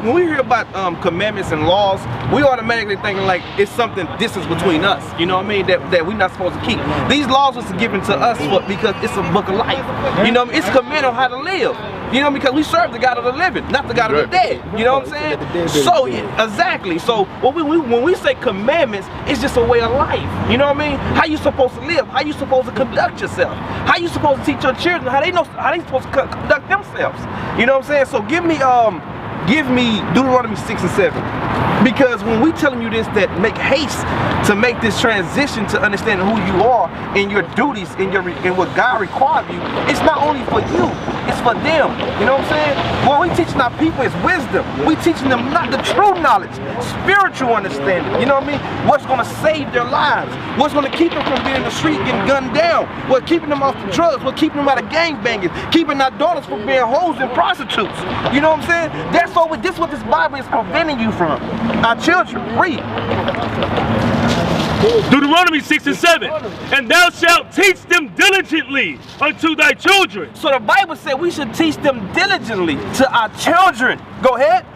when we hear about commandments and laws, we automatically thinking like it's something distance between us. You know what I mean? That we're not supposed to keep. These laws was given to us because it's a book of life. You know what I mean? It's a command on how to live. You know, because we serve the God of the living, not the God of the dead. You know what I'm saying? So exactly. So when we say commandments, it's just a way of life. You know what I mean? How you supposed to live? How you supposed to conduct yourself? How you supposed to teach your children how they supposed to conduct themselves? You know what I'm saying? So give me Deuteronomy 6 and 7, because when we telling you this, that make haste to make this transition to understanding who you are and your duties and what God requires of you, it's not only for you, it's for them. You know what I'm saying? What we teaching our people is wisdom. We teaching them not the true knowledge, spiritual understanding. You know what I mean? What's going to save their lives? What's going to keep them from being in the street getting gunned down? What's keeping them off the drugs? What's keeping them out of gangbanging? Keeping our daughters from being hoes and prostitutes? You know what I'm saying? This is what this Bible is preventing you from. Our children, read. Deuteronomy 6 and 7. And thou shalt teach them diligently unto thy children. So the Bible said we should teach them diligently to our children. Go ahead.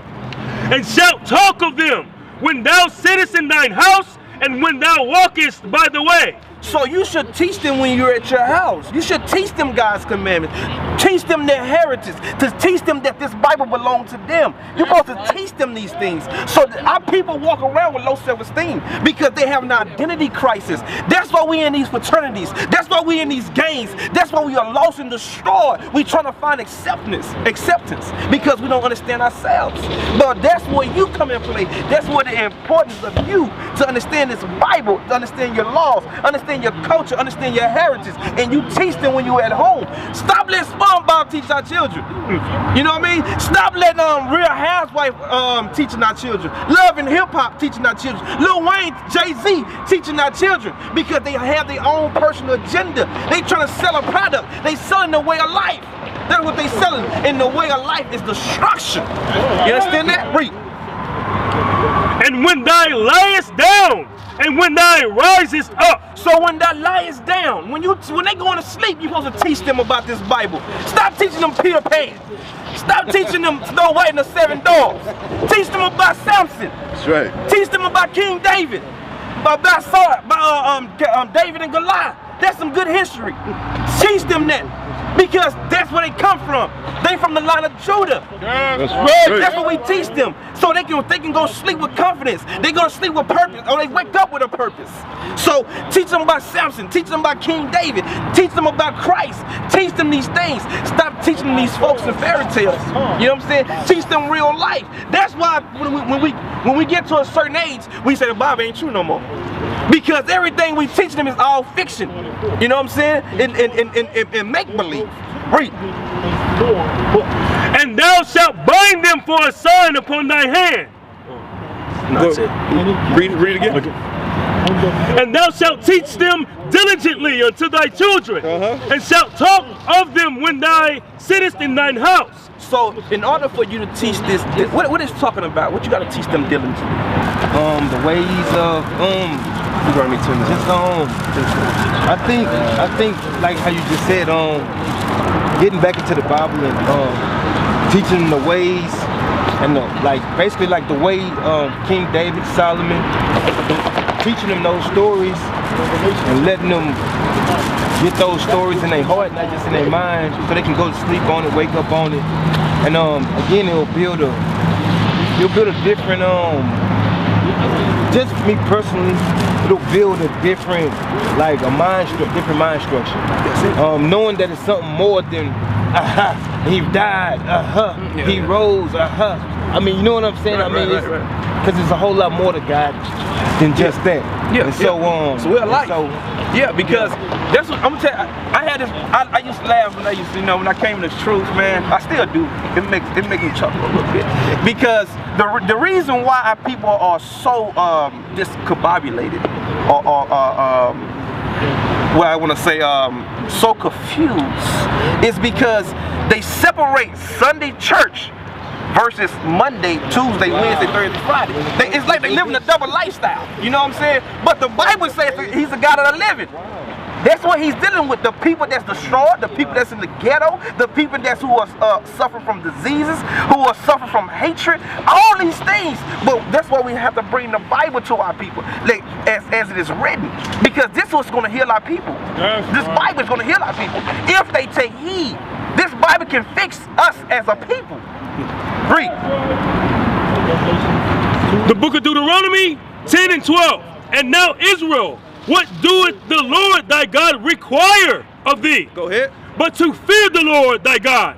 And shalt talk of them when thou sittest in thine house, and when thou walkest by the way. So you should teach them when you're at your house. You should teach them God's commandments. Teach them their heritage. To teach them that this Bible belongs to them. You're supposed to teach them these things. So our people walk around with low self-esteem because they have an identity crisis. That's why we in these fraternities. That's why we in these gangs. That's why we are lost and destroyed. We trying to find acceptance because we don't understand ourselves. But that's where you come in play. That's where the importance of you to understand this Bible, to understand your laws, understand your culture, understand your heritage, and you teach them when you're at home. Stop letting SpongeBob teach our children. You know what I mean? Stop letting Real Housewife teaching our children. Love and Hip Hop teaching our children. Lil Wayne, Jay-Z teaching our children because they have their own personal agenda. They trying to sell a product. They selling the way of life. That's what they selling. And the way of life is destruction. You understand that? Read. And when thou liest down, and when thou risest up. So when thou liest down, when they going to sleep, you're supposed to teach them about this Bible. Stop teaching them Peter Pan. Stop teaching them Snow White and the Seven Dwarfs. Teach them about Samson. That's right. Teach them about King David. About David and Goliath. That's some good history. Teach them that. Because that's where they come from. They from the line of Judah. That's right. That's what we teach them. So they can go sleep with confidence. They gonna sleep with purpose, or they wake up with a purpose. So teach them about Samson, teach them about King David, teach them about Christ, teach them these things. Stop teaching them these folks and fairy tales. You know what I'm saying? Teach them real life. That's why when we get to a certain age, we say the Bible ain't true no more. Because everything we teach them is all fiction. You know what I'm saying? And make-believe. Read. And thou shalt bind them for a sign upon thy hand. That's it. Read it again. Okay. And thou shalt teach them diligently unto thy children, and shalt talk of them when thou sittest in thine house. So, in order for you to teach this what is talking about? What you got to teach them diligently? The ways of just I think like how you just said, getting back into the Bible and teaching them the ways and basically like the way King David, Solomon, teaching them those stories and letting them get those stories in their heart, not just in their mind, so they can go to sleep on it, wake up on it, and again it'll build a different just for me personally, it'll build a different different mind structure. Knowing that it's something more than he died, he rose, I mean, you know what I'm saying? I mean, because there's a whole lot more to God than just that. Yeah. And so we're alike. Yeah, because that's what I'm gonna tell you. I used to laugh when when I came to this truth, man. I still do. It makes me chuckle a little bit. Because the reason why our people are so discombobulated so confused is because they separate Sunday church versus Monday, Tuesday, Wednesday, Thursday, Friday. It's like they live in a double lifestyle. You know what I'm saying? But the Bible says he's a God of the living. That's what he's dealing with. The people that's destroyed, the people that's in the ghetto, the people that's who are suffering from diseases, who are suffering from hatred, all these things. But that's why we have to bring the Bible to our people, like as it is written, because this is what's going to heal our people. This Bible is going to heal our people if they take heed. This Bible can fix us as a people. Read. The book of Deuteronomy 10 and 12. And now Israel, what doeth the Lord thy God require of thee? Go ahead. But to fear the Lord thy God,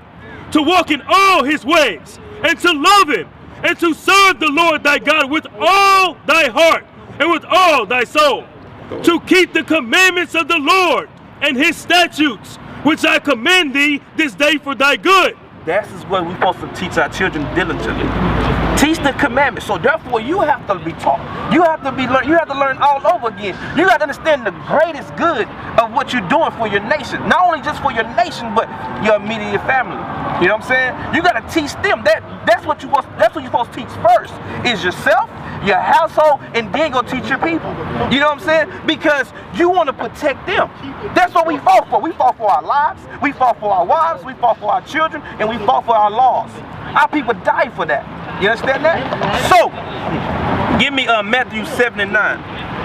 to walk in all his ways, and to love him, and to serve the Lord thy God with all thy heart, and with all thy soul, to keep the commandments of the Lord and his statutes, which I command thee this day for thy good. That is what we're supposed to teach our children diligently. Teach the commandments. So therefore, you have to be taught. You have to learn all over again. You got to understand the greatest good of what you're doing for your nation. Not only just for your nation, but your immediate family. You know what I'm saying? You got to teach them. That's what you're supposed to teach first. Is yourself, your household, and then go teach your people. You know what I'm saying? Because you want to protect them. That's what we fought for. We fought for our lives. We fought for our wives. We fought for our children, and we fought for our laws. Our people died for that. You understand that? So, give me Matthew 7 and 9.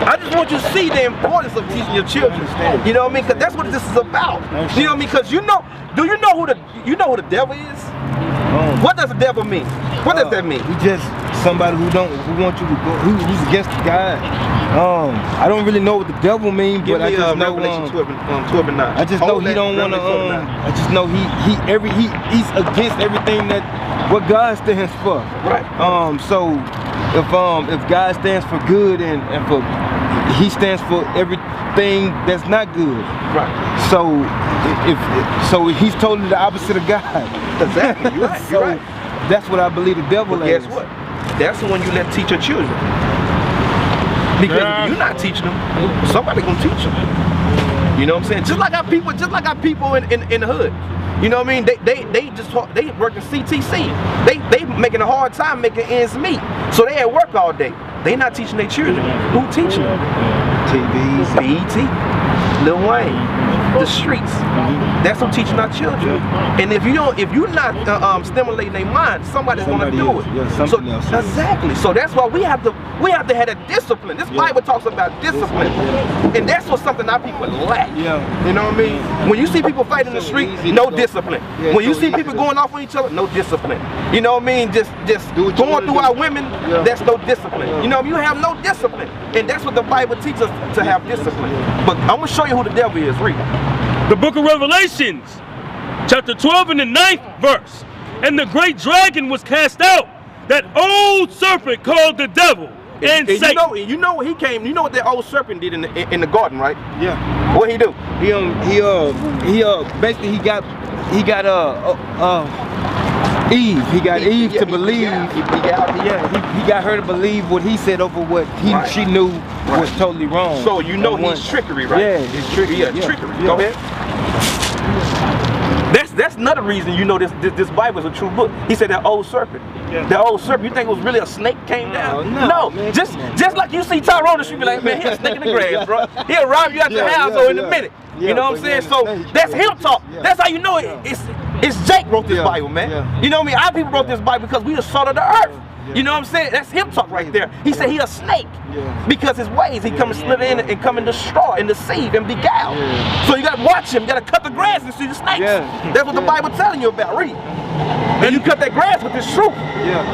I just want you to see the importance of teaching your children. You know what I mean? Because that's what this is about. You know what I mean? Because do you know who the devil is? What does the devil mean? What does that mean? He just somebody who wants you to go, who's against God. I don't really know what the devil means, but I just know Revelation 12 and 9. I just know he don't want to. I just know he's against everything that what God stands for. Right. So if God stands for good and for he stands for everything that's not good. Right. So he's totally the opposite of God. Exactly. You're right. You're right. That's what I believe the devil is. Guess what? That's the one you let teach your children. Because if you're not teaching them, somebody gonna teach them. You know what I'm saying? Just like our people in the hood. You know what I mean? They work in CTC. They making a hard time making ends meet. So they at work all day. They not teaching their children. Who teaching them? TVs, BET, Lil Wayne. The streets. That's what teaching our children. And if you're not stimulating their mind, somebody's gonna do it. Yeah, so exactly. So that's why we have to have that discipline. This Bible talks about discipline, and that's what something our people lack. Yeah. You know what I mean? When you see people fighting in the street, no discipline. When you see people going off on each other, no discipline. You know what I mean? Just going through our women, that's no discipline. You know, you have no discipline, and that's what the Bible teaches us to have discipline. But I'm gonna show you who the devil is. Read. The book of Revelations, chapter 12 and the 9th verse. And the great dragon was cast out, that old serpent called the devil and Satan. You know he came. You know what that old serpent did in the garden, right? Yeah. What he do? He basically he got Eve. He got Eve to believe. He got her to believe what he said over what she knew was totally wrong. So you know he's trickery, right? Yeah, he's trickery. Yeah, trickery. Go ahead. That's another reason you know this Bible is a true book. He said that old serpent. Yeah. That old serpent, you think it was really a snake came down? No, man, just like you see Tyrone, you be like, man, he's a snake in the grass, bro. He'll rob you at your house in a minute. You know what I'm saying? So that's him talk. That's how you know it's Jake wrote this Bible, man. You know what I mean? Our people wrote this Bible because we the salt of the earth. You know what I'm saying? That's him talk right there. He said he a snake because his ways, he come and slither in and come and destroy and deceive and beguile. So you got to watch him. You got to cut the grass and see the snakes. That's what the Bible telling you about. Read. And you cut that grass with this truth.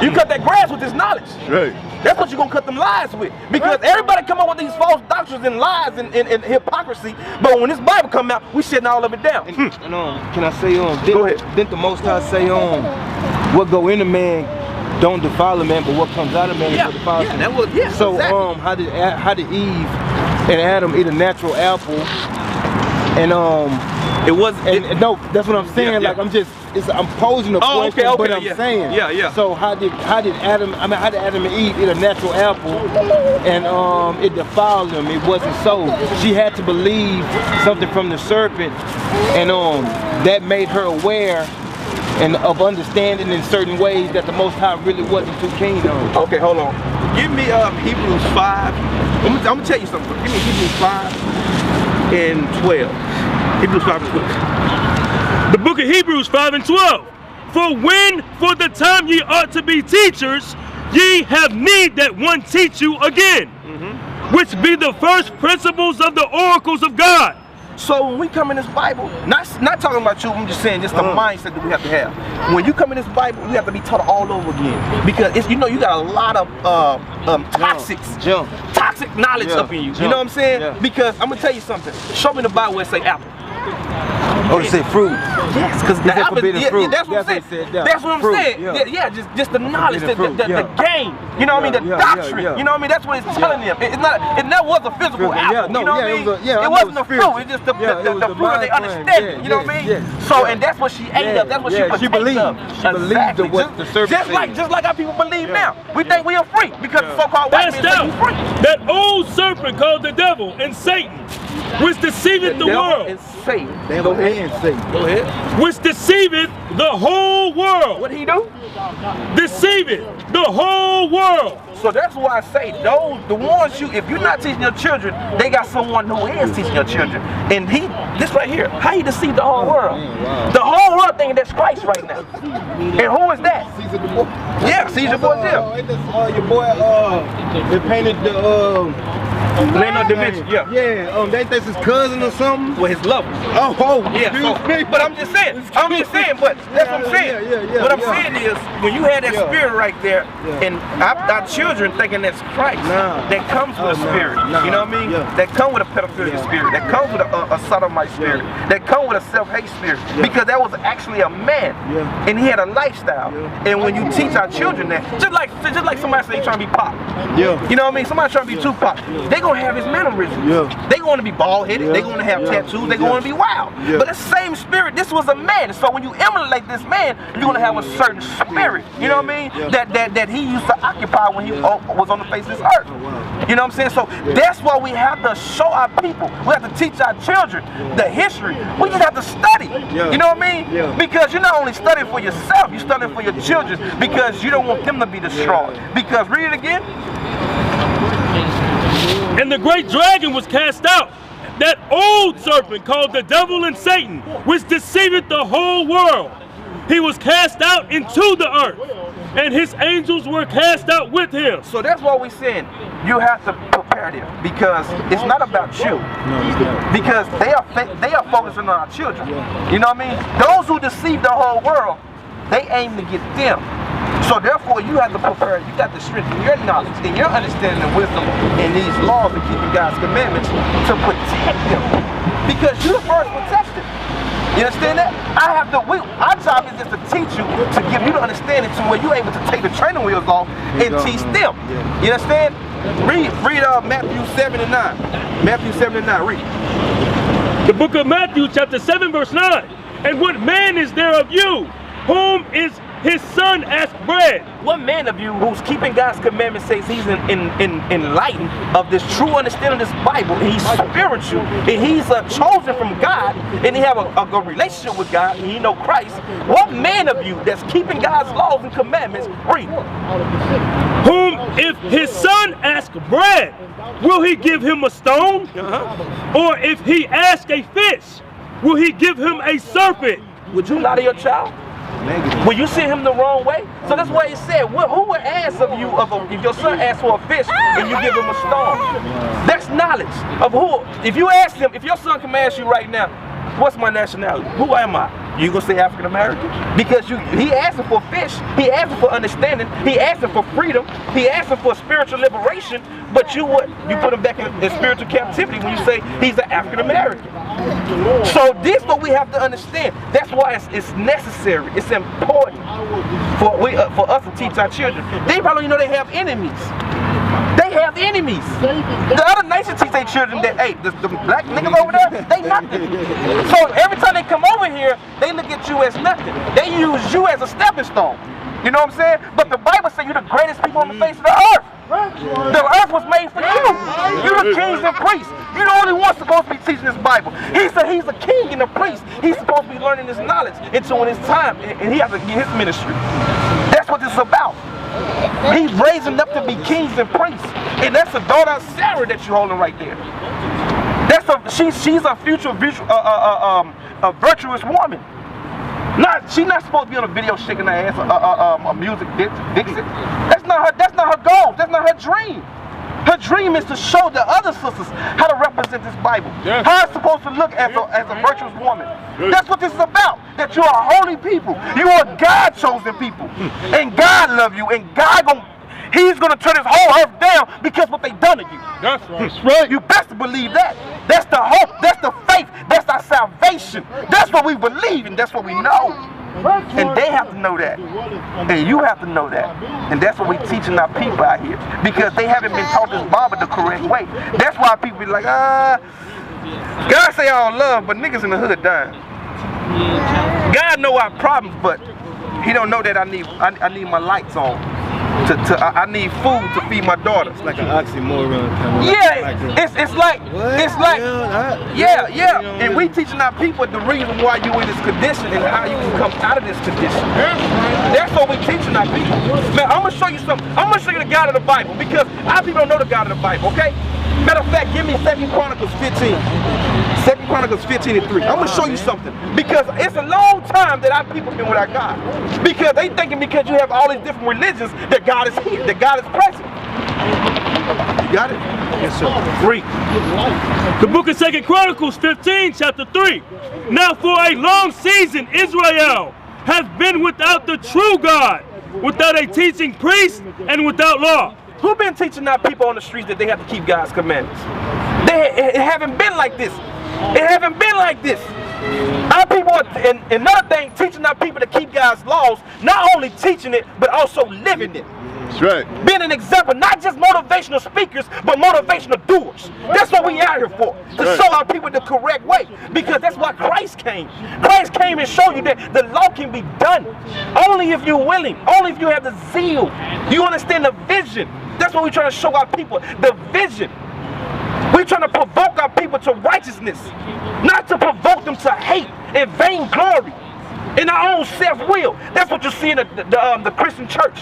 You cut that grass with this knowledge. Right. That's what you're going to cut them lies with. Because everybody come up with these false doctrines and lies and hypocrisy. But when this Bible come out, we shutting all of it down. And can I say, go ahead. Didn't the Most High say, what go in a man don't defile a man, but what comes out of man is what defiles him. So exactly. How did Eve and Adam eat a natural apple? And no, that's what I'm saying. Like I'm posing a question, okay, but I'm saying. So how did Adam and Eve eat a natural apple, and it defiled them? It wasn't so. She had to believe something from the serpent, and that made her aware and of understanding in certain ways that the Most High really wasn't too keen on. Okay, hold on. Give me Hebrews 5. I'm gonna tell you something. Give me Hebrews 5. and 12. Hebrews 5 and 12. The book of Hebrews 5 and 12. For when for the time ye ought to be teachers, ye have need that one teach you again, which be the first principles of the oracles of God. So when we come in this Bible, not talking about you, I'm just saying just the mindset that we have to have. When you come in this Bible, we have to be taught all over again. Because it's, you know, you got a lot of toxic knowledge up in you. You know what I'm saying? Yeah. Because I'm gonna tell you something. Show me the Bible where it say apple. Oh, you say fruit. Yes, because the apple, fruit. that's what I'm saying. That's what I'm saying. Yeah, just the knowledge, the game. You know what I mean? The doctrine. You know what I mean? That's what it's telling them. It never was a physical apple. You know what I mean? It wasn't a fruit. It's just the fruit that they understand. You know what I mean? So, and that's what she ate of. That's what she believed. She believed what the serpent said. Just like our people believe now. We think we are free because the so-called white men say we free. That old serpent called the devil and Satan, which deceiveth the world. And Satan. Go ahead. Go ahead. Which deceiveth the whole world. What did he do? Deceiveth the whole world. So that's why I say the ones if you're not teaching your children, they got someone who is teaching your children. And this right here, how he deceived the whole world. The whole world thinking that's Christ right now. And who is that? Caesar the boy. Yeah, Caesar boy Jim. Your boy, they painted the Leonardo da Vinci. Yeah. They think his cousin or something. Well, his lover. Yeah. But I'm just saying, but that's what I'm saying. What I'm saying is, when you had that spirit right there, and our children thinking that's Christ, that comes with a spirit. You know what I mean? That comes with a pedophilia spirit. That comes with a sodomite spirit. That comes with a self-hate spirit. Because that was actually a man, and he had a lifestyle. And when you teach our children that, just like somebody say trying to be Pop. You know what I mean? Somebody trying to be Tupac. They gonna have his mannerisms. They gonna be bald-headed. They gonna have tattoos. They gonna be wild. But the same spirit, this was a man. So when you emulate this man, you're gonna have a certain spirit. You know what I mean? That he used to occupy when he was on the face of this earth. You know what I'm saying? So that's why we have to show our people. We have to teach our children the history. We just have to study. You know what I mean? Because you're not only studying for yourself, you're studying for your children because you don't want them to be destroyed. Because read it again. And the great dragon was cast out, that old serpent called the devil and Satan, which deceiveth the whole world. He was cast out into the earth, and his angels were cast out with him. So that's what we're saying. You have to prepare them because it's not about you. Because they are focusing on our children. You know what I mean? Those who deceive the whole world, they aim to get them. So therefore, you have to prepare. You got to strengthen your knowledge and your understanding and wisdom in these laws and keeping God's commandments to protect them. Because you're the first protector. You understand that? Our job is just to teach you, to give you the understanding to where you're able to take the training wheels off and teach them. You understand? Read Matthew 7 and 9. Matthew 7 and 9. Read. The book of Matthew, chapter 7, verse 9. And what man is there of you, whom is his son asked bread? What man of you who's keeping God's commandments says he's enlightened of this true understanding of this Bible, and he's spiritual, and he's chosen from God, and he have a good relationship with God, and he know Christ? What man of you that's keeping God's laws and commandments, read? Whom if his son ask bread, will he give him a stone? Or if he ask a fish, will he give him a serpent? Would you lie to your child? Will you send him the wrong way? So that's why it said, who would ask of you if your son asks for a fish and you give him a stone? That's knowledge of who. If you ask him, if your son can ask you right now, what's my nationality? Who am I? You gonna say African American? Because he asking for fish, he asking for understanding, he asking for freedom, he asking for spiritual liberation, but you put him back in spiritual captivity when you say he's an African American. So this is what we have to understand. That's why it's necessary, it's important for us to teach our children. They probably know they have enemies. They have enemies. The other nations teach their children that, hey, the black niggas over there, they nothing. So every time they come over here, they look at you as nothing. They use you as a stepping stone. You know what I'm saying? But the Bible says you're the greatest people on the face of the earth. The earth was made for you. You're the kings and priests. You're the only one supposed to be teaching this Bible. He said he's a king and a priest. He's supposed to be learning this knowledge into his time, and he has to get his ministry. That's what this is about. He's raising up to be kings and priests. And that's the daughter of Sarah that you're holding right there. she's a future a virtuous woman. She's not supposed to be on a video shaking her ass, a music vixen. That's not her goal. That's not her dream. Her dream is to show the other sisters how to represent this Bible. Yes. How it's supposed to look as a virtuous woman. Yes. That's what this is about. That you are holy people. You are God chosen people. And God love you. And He's gonna turn His whole earth down because what they done to you. That's right. That's right. You best believe that. That's the hope. That's the faith. That's our salvation. That's what we believe and that's what we know. And they have to know that. And you have to know that. And that's what we're teaching our people out here. Because they haven't been taught this Bible the correct way. That's why people be like, God say all love, but niggas in the hood dying. God know our problems, but He don't know that I need my lights on. I need food to feed my daughters. It's like an oxymoron kind of. Yeah, it's like and we teaching our people the reason why you in this condition and how you can come out of this condition. That's what we teaching our people. Man, I'm gonna show you something. I'm gonna show you the God of the Bible because our people don't know the God of the Bible. Okay. Matter of fact, give me 2 Chronicles 15. 2 Chronicles 15 and 3. I'm gonna show you something because it's a long time that our people been with our God. Because they thinking because you have all these different religions that God is here, that God is present. You got it? Yes, sir. Read. The book of 2 Chronicles 15, chapter 3. Now for a long season Israel has been without the true God, without a teaching priest, and without law. Who been teaching our people on the streets that they have to keep God's commandments? It haven't been like this. It haven't been like this. Our people are, and another thing, teaching our people to keep God's laws, not only teaching it, but also living it. That's right. Being an example, not just motivational speakers, but motivational doers. That's what we out here for, to show our people the correct way. Because that's why Christ came. Christ came and showed you that the law can be done. Only if you're willing, only if you have the zeal. You understand the vision. That's what we're trying to show our people, the vision. We're trying to provoke our people to righteousness, not to provoke them to hate and vainglory and our own self-will. That's what you see in the Christian church.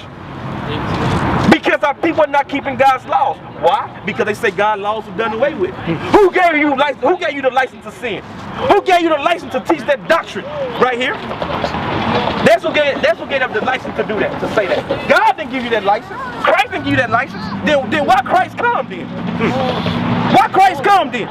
Because our people are not keeping God's laws. Why? Because they say God's laws are done away with. Who gave you the license to sin? Who gave you the license to teach that doctrine? Right here. That's who gave them the license to do that, to say that. God didn't give you that license. Christ didn't give you that license. Then why Christ come then? Why Christ come then?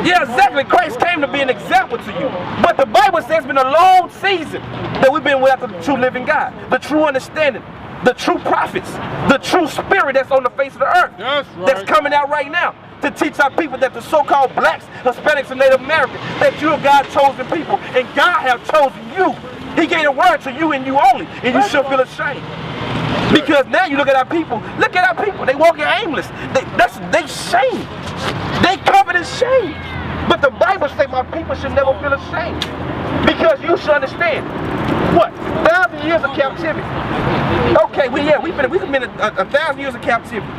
Yeah, exactly. Christ came to be an example to you. But the Bible says it's been a long season that we've been without the true living God, the true understanding, the true prophets, the true spirit that's on the face of the earth. That's coming out right now to teach our people that the so-called blacks, Hispanics, and Native Americans, that you're God's chosen people, and God have chosen you. He gave a word to you and you only, and you should feel ashamed. Because now you look at our people, they walking aimless. They shame. They covered in shame. But the Bible says my people should never feel ashamed. Because you should understand, what? 1,000 years of captivity. Okay, we've been 1,000 years of captivity.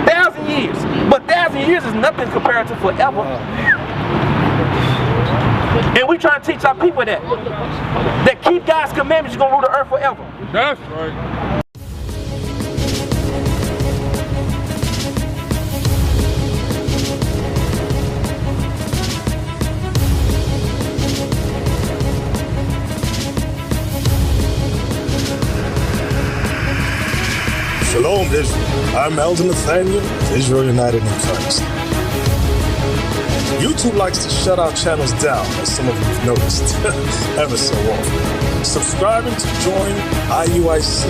1,000 years. But 1,000 years is nothing compared to forever. And we trying to teach our people that keep God's commandments, you're going to rule the earth forever. That's right. Shalom, Israel. I'm Elder Nathaniel of Israel United in Christ. YouTube likes to shut our channels down, as some of you have noticed, ever so often. Subscribing to join IUIC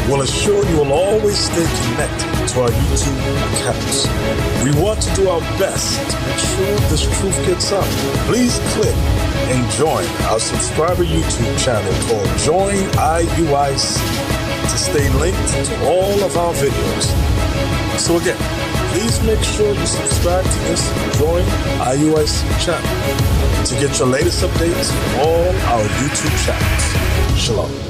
will assure you will always stay connected to our YouTube accounts. We want to do our best to make sure this truth gets out. Please click and join our subscriber YouTube channel called Join IUIC to stay linked to all of our videos. So again, please make sure you subscribe to this Join IUIC channel to get your latest updates from all our YouTube channels. Shalom.